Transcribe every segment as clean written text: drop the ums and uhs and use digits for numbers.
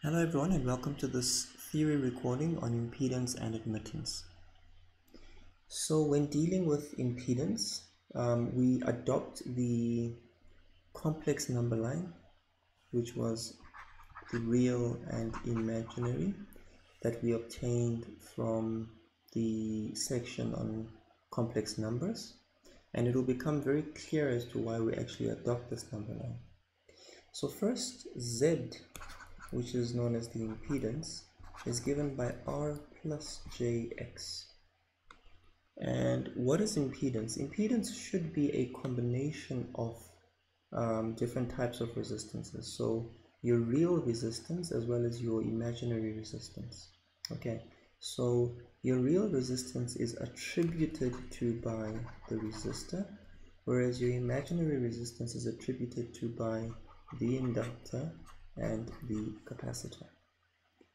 Hello everyone and welcome to this theory recording on impedance and admittance. So when dealing with impedance, we adopt the complex number line, which was the real and imaginary that we obtained from the section on complex numbers, and it will become very clear as to why we actually adopt this number line. So first, Z, which is known as the impedance, is given by R plus JX. And what is impedance? Impedance should be a combination of different types of resistances. So your real resistance as well as your imaginary resistance. Okay, so your real resistance is attributed to by the resistor, whereas your imaginary resistance is attributed to by the inductor and the capacitor.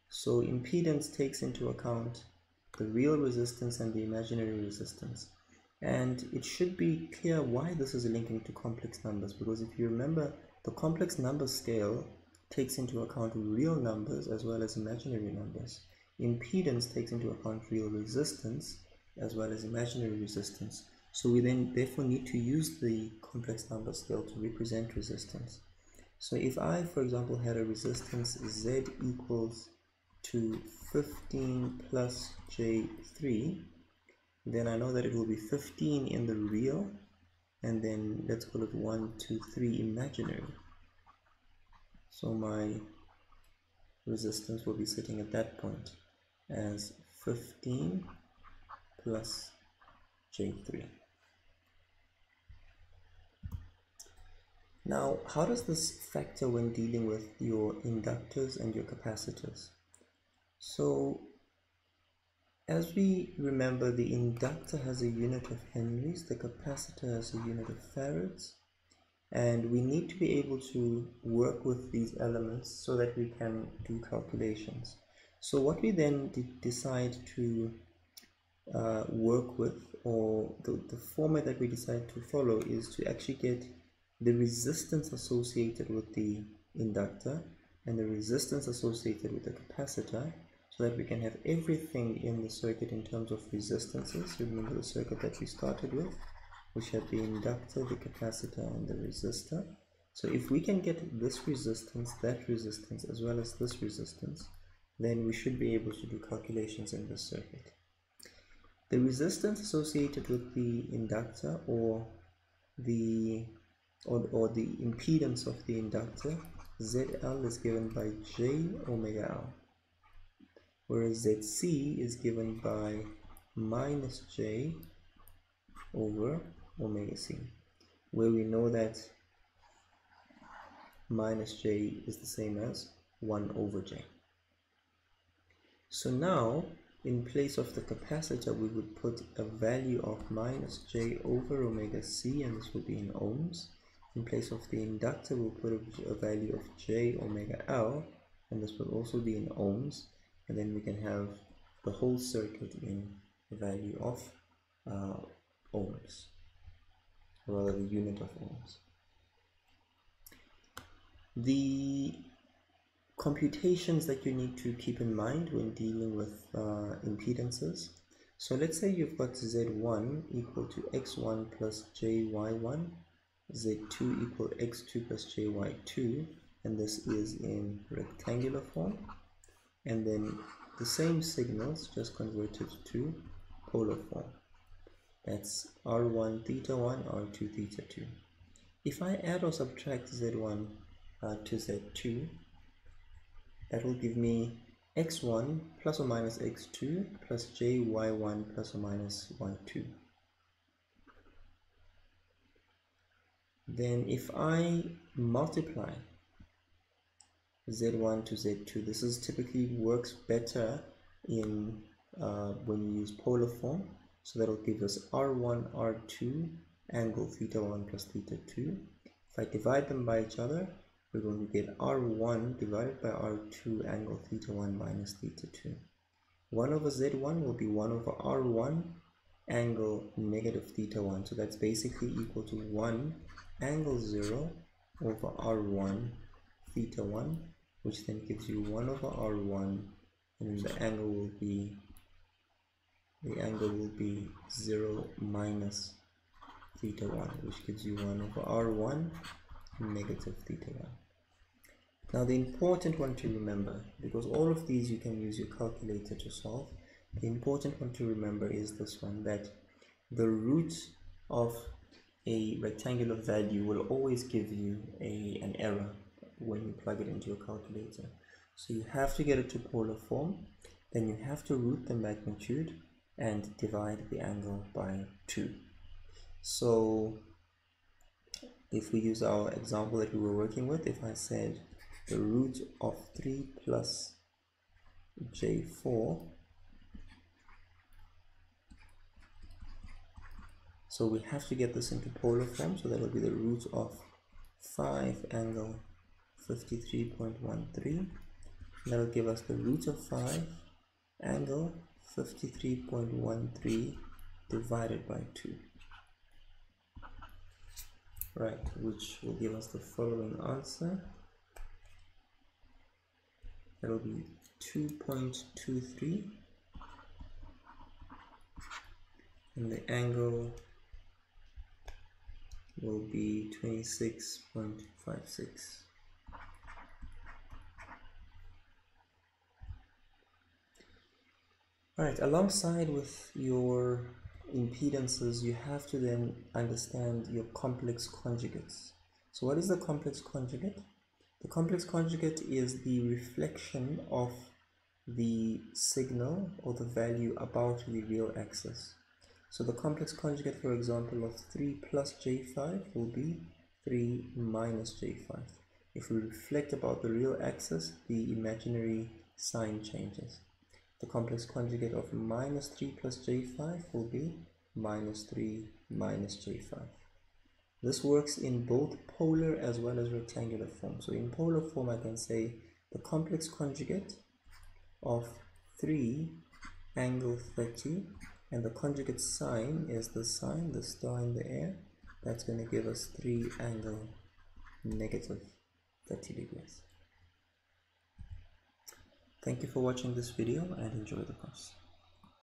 So impedance takes into account the real resistance and the imaginary resistance, and it should be clear why this is linking to complex numbers, because if you remember, the complex number scale takes into account real numbers as well as imaginary numbers. Impedance takes into account real resistance as well as imaginary resistance. So we then therefore need to use the complex number scale to represent resistance. So if I, for example, had a resistance Z equals to 15 plus J3, then I know that it will be 15 in the real, and then let's call it 1, 2, 3 imaginary. So my resistance will be sitting at that point as 15 plus J3. Now, how does this factor when dealing with your inductors and your capacitors? So, as we remember, the inductor has a unit of henries, the capacitor has a unit of farads, and we need to be able to work with these elements so that we can do calculations. So what we then decide to work with, or the format that we decide to follow, is to actually get the resistance associated with the inductor and the resistance associated with the capacitor, so that we can have everything in the circuit in terms of resistances. Remember the circuit that we started with, which had the inductor, the capacitor, and the resistor. So if we can get this resistance, that resistance, as well as this resistance, then we should be able to do calculations in this circuit. The resistance associated with the inductor, or the impedance of the inductor, ZL, is given by J omega L, whereas ZC is given by minus J over omega C, where we know that minus J is the same as 1 over J. So now, in place of the capacitor, we would put a value of minus J over omega C, and this will be in ohms. In place of the inductor, we'll put a value of J omega L, and this will also be in ohms, and then we can have the whole circuit in the value of ohms, or rather the unit of ohms. The computations that you need to keep in mind when dealing with impedances. So let's say you've got Z1 equal to X1 plus JY1, Z2 equal X2 plus JY2, and this is in rectangular form, and then the same signals just converted to polar form. That's R1 theta 1, R2 theta 2. If I add or subtract Z1 to Z2, that will give me X1 plus or minus X2 plus JY1 plus or minus Y2. Then if I multiply Z1 to Z2, this is typically works better in when you use polar form, so that will give us R1 R2 angle theta 1 plus theta 2. If I divide them by each other, we're going to get R1 divided by R2 angle theta 1 minus theta 2. 1 over Z1 will be 1 over R1 angle negative theta 1, so that's basically equal to 1 angle 0 over R1 theta 1 which then gives you 1 over r1, and then the angle will be 0 minus theta 1, which gives you 1 over r1 negative theta 1. Now the important one to remember, because all of these you can use your calculator to solve, the important one to remember is this one, that the root of a rectangular value will always give you an error when you plug it into your calculator. So you have to get it to polar form, then you have to root the magnitude and divide the angle by 2. So if we use our example that we were working with, if I said the root of 3 plus j4, so we have to get this into polar form, so that will be the root of 5 angle 53.13. That will give us the root of 5 angle 53.13 divided by 2. Right, which will give us the following answer. That will be 2.23, and the angle will be 26.56. Alright, alongside with your impedances, you have to then understand your complex conjugates. So what is the complex conjugate? The complex conjugate is the reflection of the signal or the value about the real axis. So the complex conjugate, for example, of 3 plus j5 will be 3 minus j5. If we reflect about the real axis, the imaginary sign changes. The complex conjugate of minus 3 plus j5 will be minus 3 minus j5. This works in both polar as well as rectangular form. So in polar form, I can say the complex conjugate of 3 angle 30, and the conjugate sign is the sign, the star in the air. That's going to give us 3 angle negative 30 degrees. Thank you for watching this video and enjoy the course.